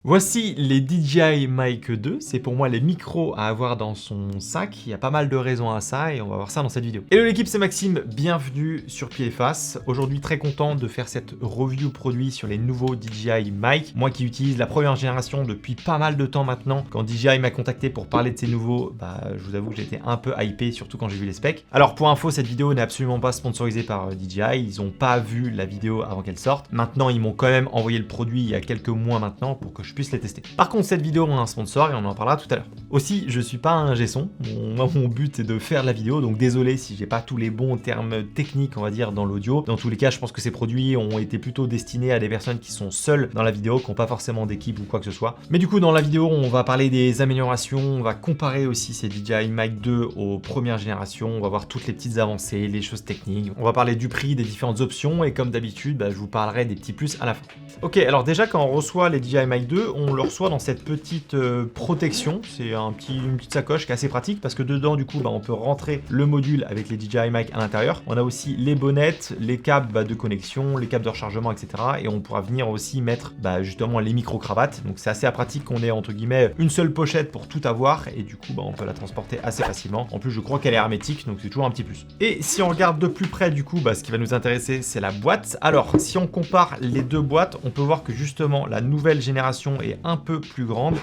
Voici les DJI Mic 2, c'est pour moi les micros à avoir dans son sac, il y a pas mal de raisons à ça et on va voir ça dans cette vidéo. Hello l'équipe, c'est Maxime, bienvenue sur Pied et Face. Aujourd'hui très content de faire cette review produit sur les nouveaux DJI Mic. Moi qui utilise la première génération depuis pas mal de temps maintenant, quand DJI m'a contacté pour parler de ces nouveaux, je vous avoue que j'étais un peu hypé, surtout quand j'ai vu les specs. Alors pour info, cette vidéo n'est absolument pas sponsorisée par DJI, ils n'ont pas vu la vidéo avant qu'elle sorte. Maintenant ils m'ont quand même envoyé le produit il y a quelques mois maintenant pour que je puisse les tester. Par contre, cette vidéo a un sponsor et on en parlera tout à l'heure. Aussi, je suis pas un ingé son, mon but est de faire la vidéo, donc désolé si j'ai pas tous les bons termes techniques, on va dire, dans l'audio. Dans tous les cas, je pense que ces produits ont été plutôt destinés à des personnes qui sont seules dans la vidéo, qui n'ont pas forcément d'équipe ou quoi que ce soit. Mais du coup, dans la vidéo, on va parler des améliorations, on va comparer aussi ces DJI Mic 2 aux premières générations, on va voir toutes les petites avancées, les choses techniques, on va parler du prix, des différentes options, et comme d'habitude, je vous parlerai des petits plus à la fin. Ok, alors déjà, quand on reçoit les DJI Mic 2, on le reçoit dans cette petite protection. C'est une petite sacoche qui est assez pratique parce que dedans, du coup, on peut rentrer le module avec les DJI Mic à l'intérieur. On a aussi les bonnettes, les câbles de connexion, les câbles de rechargement, etc. Et on pourra venir aussi mettre justement les micro-cravates. Donc c'est assez pratique qu'on ait entre guillemets une seule pochette pour tout avoir. Et du coup, on peut la transporter assez facilement. En plus, je crois qu'elle est hermétique, donc c'est toujours un petit plus. Et si on regarde de plus près, du coup, ce qui va nous intéresser, c'est la boîte. Alors, si on compare les deux boîtes, on peut voir que justement, la nouvelle génération est un peu plus grande.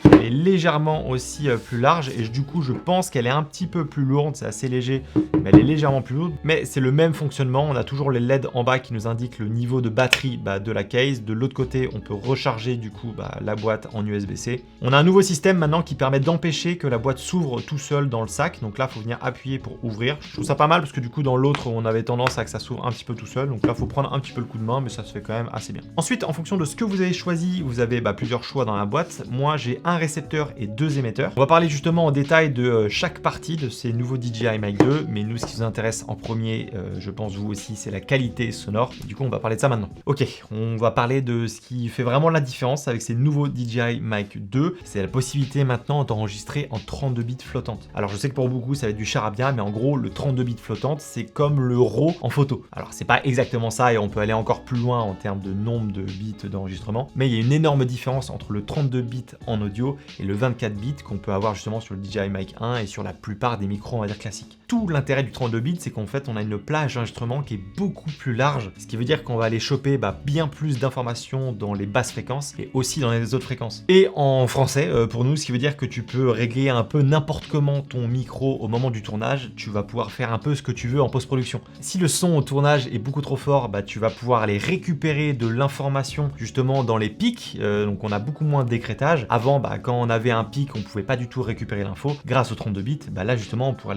Elle est légèrement aussi plus large et du coup je pense qu'elle est un petit peu plus lourde, c'est assez léger mais elle est légèrement plus lourde, mais c'est le même fonctionnement. On a toujours les LED en bas qui nous indiquent le niveau de batterie de la case. De l'autre côté on peut recharger du coup la boîte en USB-C. On a un nouveau système maintenant qui permet d'empêcher que la boîte s'ouvre tout seul dans le sac, donc là il faut venir appuyer pour ouvrir. Je trouve ça pas mal parce que du coup dans l'autre on avait tendance à que ça s'ouvre un petit peu tout seul, donc là il faut prendre un petit peu le coup de main mais ça se fait quand même assez bien. Ensuite en fonction de ce que vous avez choisi, vous avez plusieurs choix dans la boîte. Moi j'ai un récepteur et deux émetteurs. On va parler justement en détail de chaque partie de ces nouveaux DJI Mic 2, mais nous ce qui nous intéresse en premier, je pense vous aussi, c'est la qualité sonore. Et du coup on va parler de ça maintenant. Ok, on va parler de ce qui fait vraiment la différence avec ces nouveaux DJI Mic 2, c'est la possibilité maintenant d'enregistrer en 32 bits flottante. Alors je sais que pour beaucoup ça va être du charabia, mais en gros le 32 bits flottante c'est comme le RAW en photo. Alors c'est pas exactement ça et on peut aller encore plus loin en termes de nombre de bits d'enregistrement, mais il y a une énorme différence entre le 32 bits en audio et le 24 bits qu'on peut avoir justement sur le DJI Mic 1 et sur la plupart des micros on va dire classiques. Tout l'intérêt du 32 bits c'est qu'en fait on a une plage d'enregistrement qui est beaucoup plus large, ce qui veut dire qu'on va aller choper bien plus d'informations dans les basses fréquences et aussi dans les autres fréquences. Et en français pour nous, ce qui veut dire que tu peux régler un peu n'importe comment ton micro au moment du tournage, tu vas pouvoir faire un peu ce que tu veux en post-production. Si le son au tournage est beaucoup trop fort, tu vas pouvoir aller récupérer de l'information justement dans les pics, donc on a beaucoup moins de décrétage. Avant, quand on avait un pic, on pouvait pas du tout récupérer l'info. Grâce au 32 bits, là justement, on peut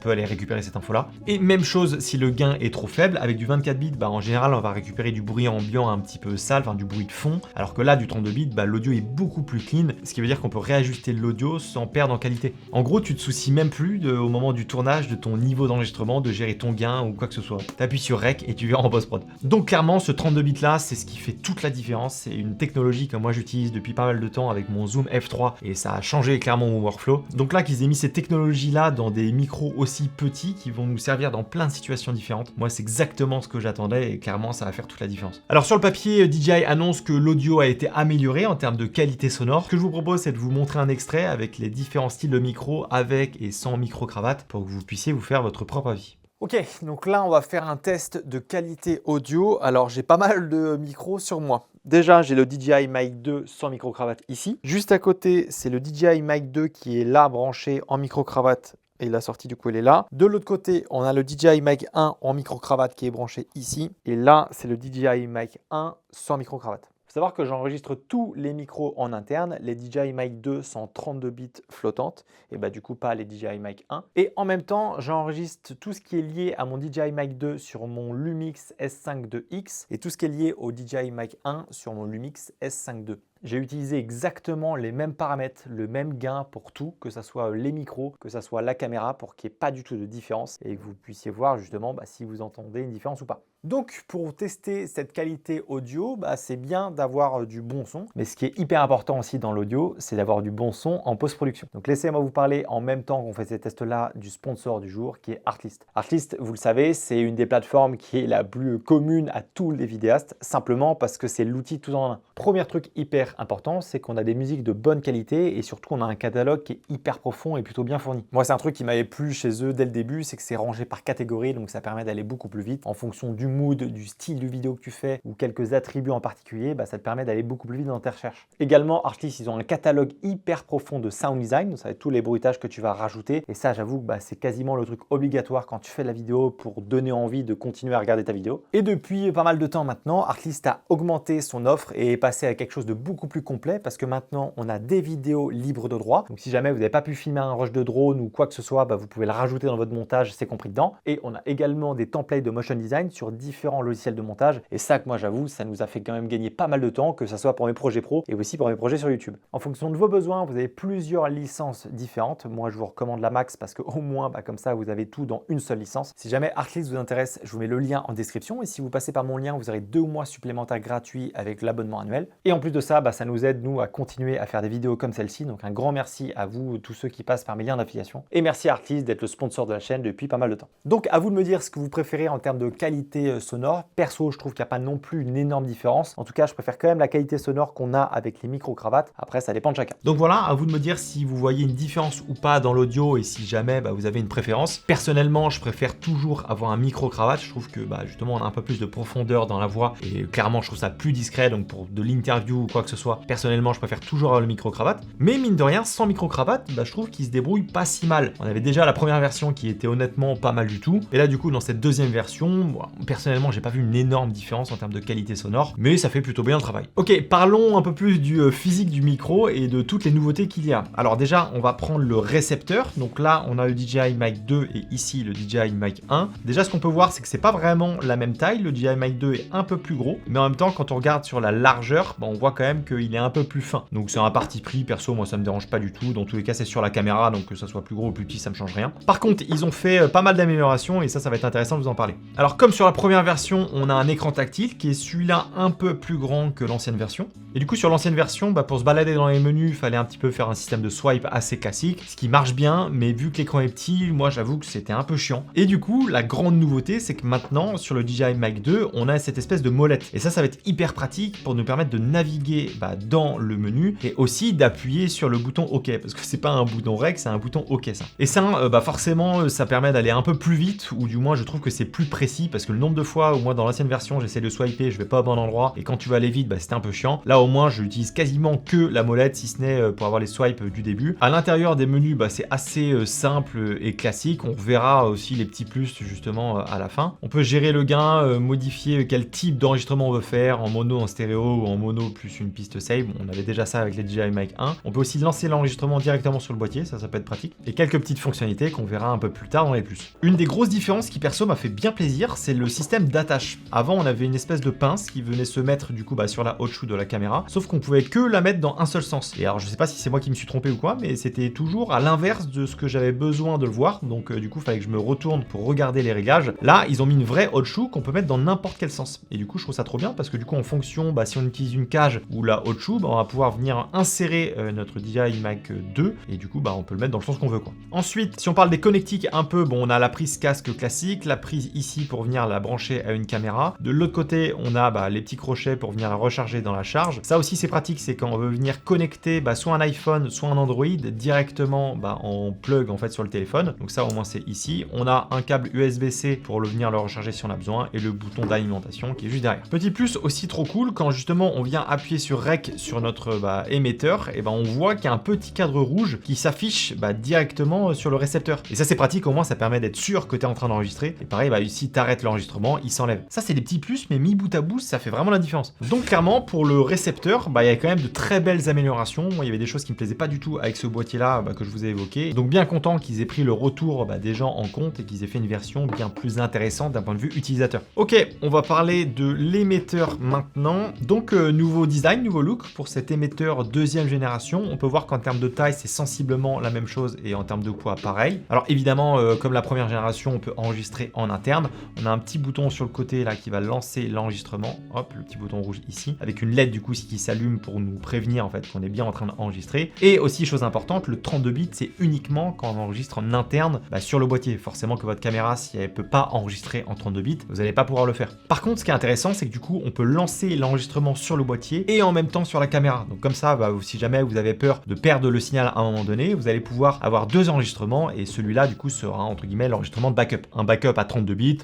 aller récupérer cette info-là. Et même chose si le gain est trop faible, avec du 24 bits, en général, on va récupérer du bruit ambiant un petit peu sale, du bruit de fond, alors que là, du 32 bits, l'audio est beaucoup plus clean, ce qui veut dire qu'on peut réajuster l'audio sans perdre en qualité. En gros, tu te soucies même plus au moment du tournage de ton niveau d'enregistrement, de gérer ton gain ou quoi que ce soit. T'appuies sur Rec et tu verras en post-prod. Donc clairement, ce 32 bits là, c'est ce qui fait toute la différence. C'est une technologie que moi j'utilise depuis pas mal de temps avec mon Zoom F3 et ça a changé clairement mon workflow. Donc là qu'ils aient mis ces technologies là dans des micros aussi petits qui vont nous servir dans plein de situations différentes, moi c'est exactement ce que j'attendais et clairement ça va faire toute la différence. Alors sur le papier, DJI annonce que l'audio a été amélioré en termes de qualité sonore. Ce que je vous propose, c'est de vous montrer un extrait avec les différents styles de micro avec et sans micro-cravate pour que vous puissiez vous faire votre propre avis. Ok, donc là on va faire un test de qualité audio. Alors j'ai pas mal de micros sur moi. Déjà j'ai le DJI Mic 2 sans micro-cravate ici. Juste à côté c'est le DJI Mic 2 qui est là branché en micro-cravate. Et la sortie du coup elle est là. De l'autre côté on a le DJI Mic 1 en micro-cravate qui est branché ici. Et là c'est le DJI Mic 1 sans micro-cravate. Il faut savoir que j'enregistre tous les micros en interne, les DJI Mic 2 sont 32 bits flottantes, et du coup pas les DJI Mic 1. Et en même temps, j'enregistre tout ce qui est lié à mon DJI Mic 2 sur mon Lumix S5 II et tout ce qui est lié au DJI Mic 1 sur mon Lumix S5 II. J'ai utilisé exactement les mêmes paramètres, le même gain pour tout, que ce soit les micros, que ce soit la caméra, pour qu'il n'y ait pas du tout de différence et que vous puissiez voir justement si vous entendez une différence ou pas. Donc pour tester cette qualité audio, c'est bien d'avoir du bon son, mais ce qui est hyper important aussi dans l'audio, c'est d'avoir du bon son en post-production. Donc laissez-moi vous parler en même temps qu'on fait ces tests-là du sponsor du jour qui est Artlist. Artlist, vous le savez, c'est une des plateformes qui est la plus commune à tous les vidéastes, simplement parce que c'est l'outil tout en un. Premier truc hyper hyper important, c'est qu'on a des musiques de bonne qualité et surtout on a un catalogue qui est hyper profond et plutôt bien fourni. Moi, c'est un truc qui m'avait plu chez eux dès le début, c'est que c'est rangé par catégorie, donc ça permet d'aller beaucoup plus vite en fonction du mood, du style de vidéo que tu fais ou quelques attributs en particulier, ça te permet d'aller beaucoup plus vite dans tes recherches. Également, Artlist, ils ont un catalogue hyper profond de sound design, donc ça va être tous les bruitages que tu vas rajouter et ça, j'avoue que c'est quasiment le truc obligatoire quand tu fais de la vidéo pour donner envie de continuer à regarder ta vidéo. Et depuis pas mal de temps maintenant, Artlist a augmenté son offre et est passé à quelque chose de beaucoup plus complet parce que maintenant, on a des vidéos libres de droit. Donc si jamais vous n'avez pas pu filmer un rush de drone ou quoi que ce soit, vous pouvez le rajouter dans votre montage, c'est compris dedans. Et on a également des templates de motion design sur différents logiciels de montage. Et ça, que moi j'avoue, ça nous a fait quand même gagner pas mal de temps, que ce soit pour mes projets pro et aussi pour mes projets sur YouTube. En fonction de vos besoins, vous avez plusieurs licences différentes. Moi, je vous recommande la Max parce qu'au moins, comme ça, vous avez tout dans une seule licence. Si jamais Artlist vous intéresse, je vous mets le lien en description. Et si vous passez par mon lien, vous aurez 2 mois supplémentaires gratuits avec l'abonnement annuel. Et en plus de ça, ça nous aide, nous, à continuer à faire des vidéos comme celle-ci. Donc, un grand merci à vous, tous ceux qui passent par mes liens d'affiliation. Et merci à Artlist d'être le sponsor de la chaîne depuis pas mal de temps. Donc, à vous de me dire ce que vous préférez en termes de qualité sonore. Perso, je trouve qu'il n'y a pas non plus une énorme différence. En tout cas, je préfère quand même la qualité sonore qu'on a avec les micro-cravates. Après, ça dépend de chacun. Donc voilà, à vous de me dire si vous voyez une différence ou pas dans l'audio et si jamais vous avez une préférence. Personnellement, je préfère toujours avoir un micro-cravate. Je trouve que justement, on a un peu plus de profondeur dans la voix et clairement, je trouve ça plus discret. Donc pour de l'interview ou quoi que ce soit, personnellement, je préfère toujours avoir le micro-cravate. Mais mine de rien, sans micro-cravate, je trouve qu'il se débrouille pas si mal. On avait déjà la première version qui était honnêtement pas mal du tout. Et là, du coup, dans cette deuxième version, personnellement, j'ai pas vu une énorme différence en termes de qualité sonore, mais ça fait plutôt bien le travail. Ok, parlons un peu plus du physique du micro et de toutes les nouveautés qu'il y a. Alors déjà, on va prendre le récepteur. Donc là, on a le DJI Mic 2 et ici le DJI Mic 1. Déjà, ce qu'on peut voir, c'est que c'est pas vraiment la même taille. Le DJI Mic 2 est un peu plus gros, mais en même temps, quand on regarde sur la largeur, on voit quand même qu'il est un peu plus fin. Donc c'est un parti pris. Perso, moi, ça me dérange pas du tout. Dans tous les cas, c'est sur la caméra, donc que ça soit plus gros ou plus petit, ça me change rien. Par contre, ils ont fait pas mal d'améliorations et ça va être intéressant de vous en parler. Alors, comme sur la première version, on a un écran tactile qui est celui-là un peu plus grand que l'ancienne version. Et du coup, sur l'ancienne version, pour se balader dans les menus, il fallait un petit peu faire un système de swipe assez classique, ce qui marche bien, mais vu que l'écran est petit, moi j'avoue que c'était un peu chiant. Et du coup, la grande nouveauté, c'est que maintenant, sur le DJI Mic 2, on a cette espèce de molette. Et ça va être hyper pratique pour nous permettre de naviguer dans le menu et aussi d'appuyer sur le bouton OK, parce que c'est pas un bouton REC, c'est un bouton OK ça. Et ça, forcément, ça permet d'aller un peu plus vite, ou du moins je trouve que c'est plus précis, parce que le nombre de fois où moi dans l'ancienne version, j'essaie de swiper, je vais pas au bon endroit, et quand tu vas aller vite, c'était un peu chiant. Là au moins, je n'utilise quasiment que la molette, si ce n'est pour avoir les swipes du début. À l'intérieur des menus, c'est assez simple et classique. On verra aussi les petits plus justement à la fin. On peut gérer le gain, modifier quel type d'enregistrement on veut faire, en mono, en stéréo ou en mono plus une piste save. On avait déjà ça avec les DJI Mic 1. On peut aussi lancer l'enregistrement directement sur le boîtier, ça peut être pratique. Et quelques petites fonctionnalités qu'on verra un peu plus tard dans les plus. Une des grosses différences qui perso m'a fait bien plaisir, c'est le système d'attache. Avant, on avait une espèce de pince qui venait se mettre du coup sur la hot shoe de la caméra, sauf qu'on pouvait que la mettre dans un seul sens. Et alors je sais pas si c'est moi qui me suis trompé ou quoi, mais c'était toujours à l'inverse de ce que j'avais besoin de le voir. Donc du coup, il fallait que je me retourne pour regarder les réglages. Là, ils ont mis une vraie hot shoe qu'on peut mettre dans n'importe quel sens. Et du coup, je trouve ça trop bien parce que du coup, en fonction, si on utilise une cage ou la hot shoe, on va pouvoir venir insérer notre DJI Mic 2 et du coup, on peut le mettre dans le sens qu'on veut quoi. Ensuite, si on parle des connectiques un peu, on a la prise casque classique, la prise ici pour venir la brancher à une caméra. De l'autre côté, on a les petits crochets pour venir la recharger dans la charge. Ça aussi, c'est pratique, c'est quand on veut venir connecter soit un iPhone, soit un Android directement en plug en fait sur le téléphone. Donc ça, au moins, c'est ici. On a un câble USB-C pour venir le recharger si on a besoin et le bouton d'alimentation qui est juste derrière. Petit plus aussi trop cool, quand justement on vient appuyer sur REC sur notre émetteur, et on voit qu'il y a un petit cadre rouge qui s'affiche directement sur le récepteur. Et ça, c'est pratique, au moins ça permet d'être sûr que tu es en train d'enregistrer. Et pareil, ici tu arrêtes l'enregistrement, il s'enlève. Ça, c'est des petits plus, mais mis bout à bout, ça fait vraiment la différence. Donc clairement, pour le récepteur, il y a quand même de très belles améliorations. Moi, il y avait des choses qui me plaisaient pas du tout avec ce boîtier-là que je vous ai évoqué. Donc bien content qu'ils aient pris le retour des gens en compte et qu'ils aient fait une version bien plus intéressante d'un point de vue utilisateur. Ok, on va parler de l'émetteur maintenant. Donc nouveau design, nouveau look pour cet émetteur deuxième génération. On peut voir qu'en termes de taille, c'est sensiblement la même chose et en termes de poids, pareil. Alors évidemment, comme la première génération, on peut enregistrer en interne. On a un petit bouton sur le côté là qui va lancer l'enregistrement. Hop, le petit bouton rouge ici, avec une LED du coup qui s'allume pour nous prévenir en fait qu'on est bien en train d'enregistrer. Et aussi, chose importante, le 32 bits, c'est uniquement quand on enregistre en interne sur le boîtier. Forcément que votre caméra, si elle peut pas enregistrer en 32 bits, vous n'allez pas pouvoir le faire. Par contre, ce qui est intéressant, c'est que du coup, on peut lancer l'enregistrement sur le boîtier et en même même temps sur la caméra. Donc comme ça, si jamais vous avez peur de perdre le signal à un moment donné, vous allez pouvoir avoir 2 enregistrements et celui-là du coup sera entre guillemets l'enregistrement de backup. Un backup à 32 bits.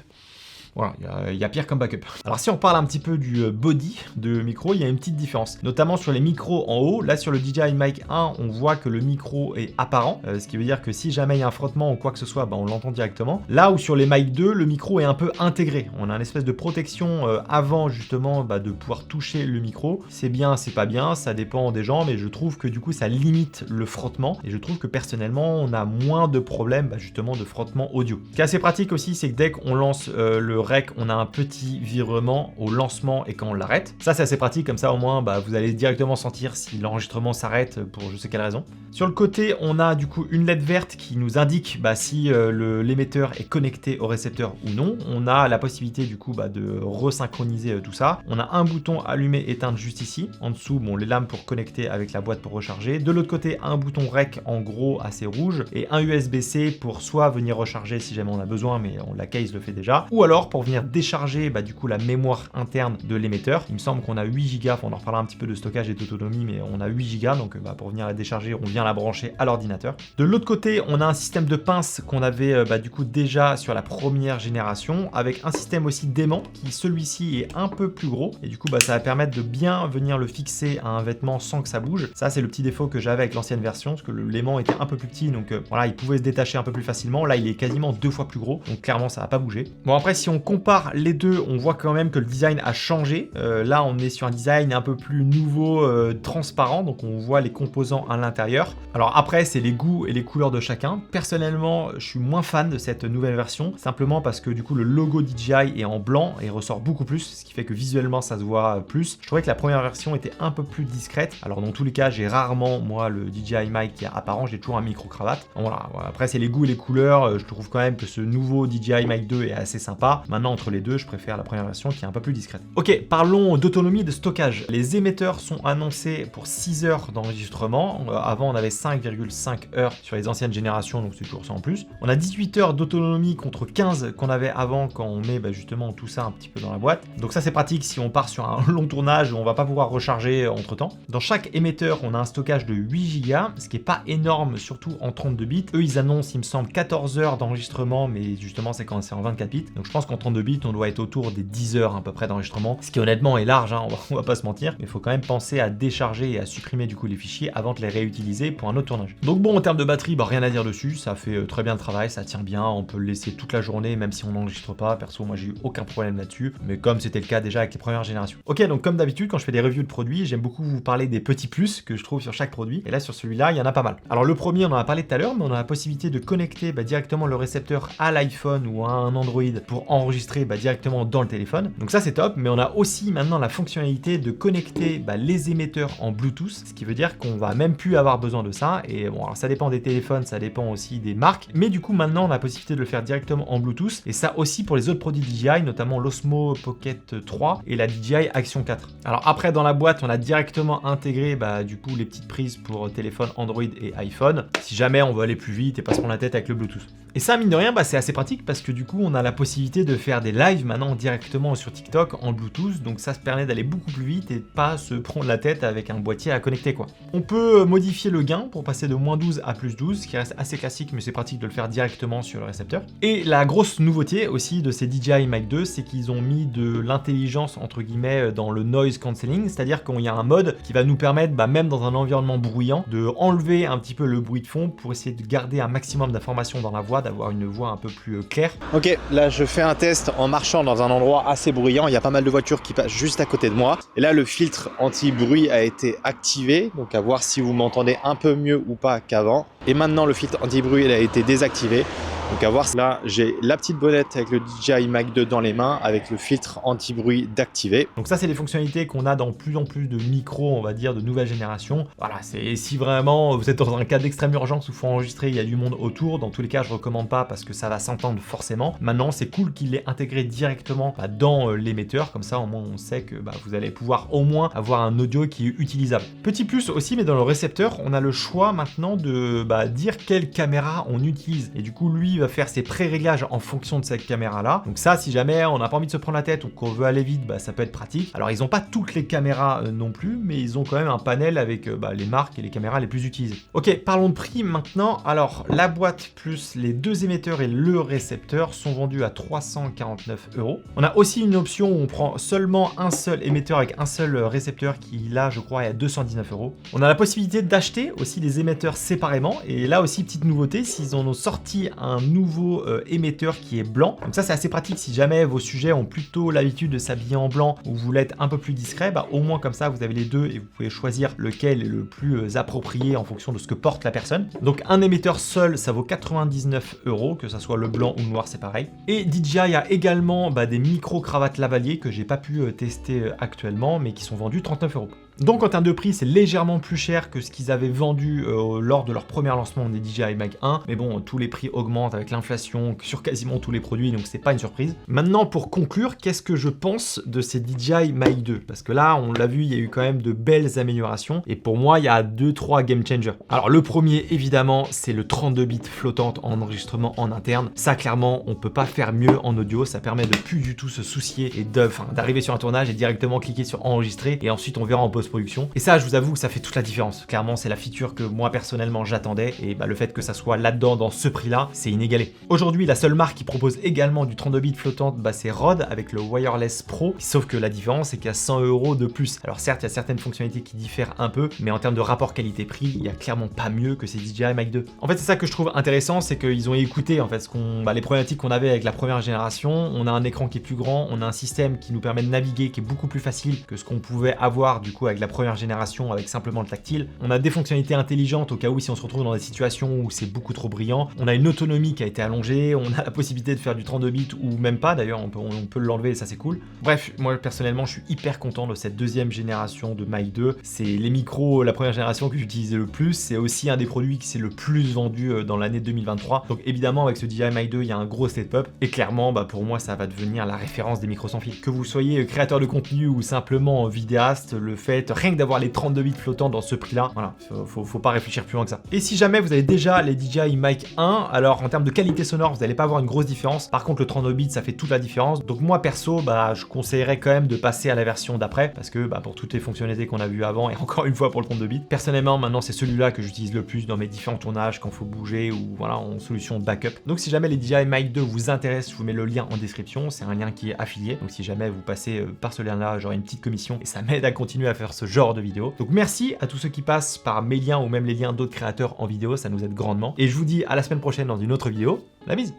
Voilà, il y a pire comme backup. Alors si on parle un petit peu du body de micro, il y a une petite différence. Notamment sur les micros en haut, là sur le DJI Mic 1, on voit que le micro est apparent, ce qui veut dire que si jamais il y a un frottement ou quoi que ce soit, on l'entend directement. Là où sur les Mic 2, le micro est un peu intégré. On a une espèce de protection avant justement de pouvoir toucher le micro. C'est bien, c'est pas bien, ça dépend des gens, mais je trouve que du coup ça limite le frottement et je trouve que personnellement on a moins de problèmes justement de frottement audio. Ce qui est assez pratique aussi, c'est que dès qu'on lance le rec, on a un petit virement au lancement et quand on l'arrête. Ça c'est assez pratique, comme ça au moins vous allez directement sentir si l'enregistrement s'arrête pour je sais quelle raison. Sur le côté, on a du coup une LED verte qui nous indique si l'émetteur est connecté au récepteur ou non. On a la possibilité du coup de resynchroniser tout ça. On a un bouton allumer éteindre juste ici. En dessous, les lames pour connecter avec la boîte pour recharger. De l'autre côté, un bouton rec en gros assez rouge et un USB-C pour soit venir recharger si jamais on a besoin, mais la case le fait déjà, ou alors pour venir décharger du coup la mémoire interne de l'émetteur. Il me semble qu'on a 8 Go, on en reparlera un petit peu de stockage et d'autonomie, mais on a 8 Go, donc pour venir la décharger, on vient la brancher à l'ordinateur. De l'autre côté, on a un système de pince qu'on avait du coup déjà sur la première génération, avec un système aussi d'aimant qui celui-ci est un peu plus gros, et du coup ça va permettre de bien venir le fixer à un vêtement sans que ça bouge. Ça c'est le petit défaut que j'avais avec l'ancienne version, parce que l'aimant était un peu plus petit, donc voilà, il pouvait se détacher un peu plus facilement. Là il est quasiment 2 fois plus gros, donc clairement ça va pas bouger. Bon après si on compare les deux, on voit quand même que le design a changé. Là on est sur un design un peu plus nouveau, transparent, donc on voit les composants à l'intérieur. Alors après c'est les goûts et les couleurs de chacun. Personnellement je suis moins fan de cette nouvelle version, simplement parce que du coup le logo DJI est en blanc et ressort beaucoup plus, ce qui fait que visuellement ça se voit plus. Je trouvais que la première version était un peu plus discrète. Alors dans tous les cas j'ai rarement moi le DJI Mic qui est apparent, j'ai toujours un micro cravate. Donc, voilà, après c'est les goûts et les couleurs. Je trouve quand même que ce nouveau DJI Mic 2 est assez sympa. Maintenant entre les deux je préfère la première version qui est un peu plus discrète. Ok, parlons d'autonomie de stockage. Les émetteurs sont annoncés pour 6 heures d'enregistrement. Avant on avait 5,5 heures sur les anciennes générations, donc c'est toujours ça en plus. On a 18 heures d'autonomie contre 15 qu'on avait avant quand on met justement tout ça un petit peu dans la boîte. Donc ça c'est pratique si on part sur un long tournage où on va pas pouvoir recharger entre temps. Dans chaque émetteur on a un stockage de 8 Go, ce qui est pas énorme, surtout en 32 bits. Eux ils annoncent il me semble 14 heures d'enregistrement, mais justement c'est quand c'est en 24 bits. Donc je pense qu'en 32 bits on doit être autour des 10 heures à peu près d'enregistrement, ce qui honnêtement est large, on va pas se mentir, mais il faut quand même penser à décharger et à supprimer du coup les fichiers avant de les réutiliser pour un autre tournage. Donc bon, en termes de batterie, rien à dire dessus, ça fait très bien le travail, ça tient bien, on peut le laisser toute la journée même si on n'enregistre pas. Perso moi j'ai eu aucun problème là-dessus, mais comme c'était le cas déjà avec les premières générations. Ok, donc comme d'habitude quand je fais des reviews de produits, j'aime beaucoup vous parler des petits plus que je trouve sur chaque produit, et là sur celui-là il y en a pas mal. Alors le premier on en a parlé tout à l'heure, mais on a la possibilité de connecter directement le récepteur à l'iPhone ou à un Android pour enregistrer directement dans le téléphone. Donc ça c'est top, mais on a aussi maintenant la fonctionnalité de connecter les émetteurs en Bluetooth, ce qui veut dire qu'on va même plus avoir besoin de ça. Et bon, alors ça dépend des téléphones, ça dépend aussi des marques, mais du coup maintenant on a la possibilité de le faire directement en Bluetooth, et ça aussi pour les autres produits DJI, notamment l'Osmo Pocket 3 et la DJI Action 4. Alors après dans la boîte on a directement intégré du coup les petites prises pour téléphone Android et iPhone, si jamais on veut aller plus vite et pas se prendre la tête avec le Bluetooth. Et ça mine de rien c'est assez pratique parce que du coup on a la possibilité de faire des lives maintenant directement sur TikTok en Bluetooth, donc ça se permet d'aller beaucoup plus vite et pas se prendre la tête avec un boîtier à connecter quoi. On peut modifier le gain pour passer de -12 à +12, ce qui reste assez classique, mais c'est pratique de le faire directement sur le récepteur. Et la grosse nouveauté aussi de ces DJI Mic 2, c'est qu'ils ont mis de l'intelligence entre guillemets dans le noise cancelling, c'est-à-dire qu'il y a un mode qui va nous permettre, même dans un environnement bruyant, de enlever un petit peu le bruit de fond pour essayer de garder un maximum d'informations dans la voix, d'avoir une voix un peu plus claire. Ok, là je fais un test en marchant dans un endroit assez bruyant, il y a pas mal de voitures qui passent juste à côté de moi. Et là le filtre anti-bruit a été activé, donc à voir si vous m'entendez un peu mieux ou pas qu'avant. Et maintenant le filtre anti-bruit il a été désactivé. Donc à voir, là j'ai la petite bonnette avec le DJI Mic 2 dans les mains avec le filtre anti-bruit d'activer. Donc ça c'est les fonctionnalités qu'on a dans plus en plus de micros, on va dire, de nouvelle génération. Voilà, c'est si vraiment vous êtes dans un cas d'extrême urgence où il faut enregistrer, il y a du monde autour, dans tous les cas je recommande pas parce que ça va s'entendre forcément. Maintenant c'est cool qu'il l'ait intégré directement dans l'émetteur, comme ça au moins on sait que vous allez pouvoir au moins avoir un audio qui est utilisable. Petit plus aussi, mais dans le récepteur on a le choix maintenant de dire quelle caméra on utilise. Et du coup lui lui va faire ses pré-réglages en fonction de cette caméra-là. Donc ça, si jamais on n'a pas envie de se prendre la tête ou qu'on veut aller vite, bah, ça peut être pratique. Alors ils n'ont pas toutes les caméras non plus, mais ils ont quand même un panel avec les marques et les caméras les plus utilisées. Ok, parlons de prix maintenant. Alors la boîte plus les deux émetteurs et le récepteur sont vendus à 349 €. On a aussi une option où on prend seulement un seul émetteur avec un seul récepteur qui là je crois est à 219 €. On a la possibilité d'acheter aussi les émetteurs séparément et là aussi petite nouveauté, s'ils en ont sorti un nouveau émetteur qui est blanc. Donc ça c'est assez pratique si jamais vos sujets ont plutôt l'habitude de s'habiller en blanc ou vous voulez être un peu plus discret, bah, au moins comme ça vous avez les deux et vous pouvez choisir lequel est le plus approprié en fonction de ce que porte la personne. Donc un émetteur seul ça vaut 99 €, que ça soit le blanc ou le noir c'est pareil. Et DJI a également des micro-cravates lavalier que j'ai pas pu tester actuellement mais qui sont vendus 39 €. Donc en termes de prix, c'est légèrement plus cher que ce qu'ils avaient vendu lors de leur premier lancement des DJI Mic 1. Mais bon, tous les prix augmentent avec l'inflation sur quasiment tous les produits, donc c'est pas une surprise. Maintenant, pour conclure, qu'est-ce que je pense de ces DJI Mic 2 ? Parce que là, on l'a vu, il y a eu quand même de belles améliorations. Et pour moi, il y a 2-3 game changers. Alors le premier, évidemment, c'est le 32 bits flottante en enregistrement en interne. Ça, clairement, on peut pas faire mieux en audio. Ça permet de plus du tout se soucier et d'arriver sur un tournage et directement cliquer sur enregistrer. Et ensuite, on verra en post-production. Et ça, je vous avoue que ça fait toute la différence. Clairement, c'est la feature que moi personnellement j'attendais et le fait que ça soit là-dedans dans ce prix-là, c'est inégalé. Aujourd'hui, la seule marque qui propose également du 32 bits flottante, c'est Rode avec le Wireless Pro. Sauf que la différence, c'est qu'il y a 100 € de plus. Alors certes, il y a certaines fonctionnalités qui diffèrent un peu, mais en termes de rapport qualité-prix, il y a clairement pas mieux que ces DJI Mic 2. En fait, c'est ça que je trouve intéressant, c'est qu'ils ont écouté en fait les problématiques qu'on avait avec la première génération. On a un écran qui est plus grand, on a un système qui nous permet de naviguer, qui est beaucoup plus facile que ce qu'on pouvait avoir du coup avec la première génération avec simplement le tactile. On a des fonctionnalités intelligentes au cas où si on se retrouve dans des situations où c'est beaucoup trop brillant. On a une autonomie qui a été allongée, on a la possibilité de faire du 32 bits ou même pas d'ailleurs, on peut l'enlever et ça c'est cool. Bref, moi personnellement je suis hyper content de cette deuxième génération de Mic 2. C'est les micros, la première génération que j'utilisais le plus, c'est aussi un des produits qui s'est le plus vendu dans l'année 2023. Donc évidemment avec ce DJI Mic 2 il y a un gros step-up et clairement pour moi ça va devenir la référence des micros sans fil. Que vous soyez créateur de contenu ou simplement vidéaste, le fait rien que d'avoir les 32 bits flottants dans ce prix-là, voilà, faut pas réfléchir plus loin que ça. Et si jamais vous avez déjà les DJI Mic 1, alors en termes de qualité sonore, vous n'allez pas avoir une grosse différence. Par contre, le 32 bits, ça fait toute la différence. Donc moi perso, je conseillerais quand même de passer à la version d'après, parce que pour toutes les fonctionnalités qu'on a vues avant, et encore une fois pour le 32 bits, personnellement, maintenant c'est celui-là que j'utilise le plus dans mes différents tournages quand faut bouger ou voilà en solution backup. Donc si jamais les DJI Mic 2 vous intéressent, je vous mets le lien en description. C'est un lien qui est affilié. Donc si jamais vous passez par ce lien-là, j'aurai une petite commission et ça m'aide à continuer à faire ce genre de vidéos. Donc merci à tous ceux qui passent par mes liens ou même les liens d'autres créateurs en vidéo, ça nous aide grandement. Et je vous dis à la semaine prochaine dans une autre vidéo. La bise!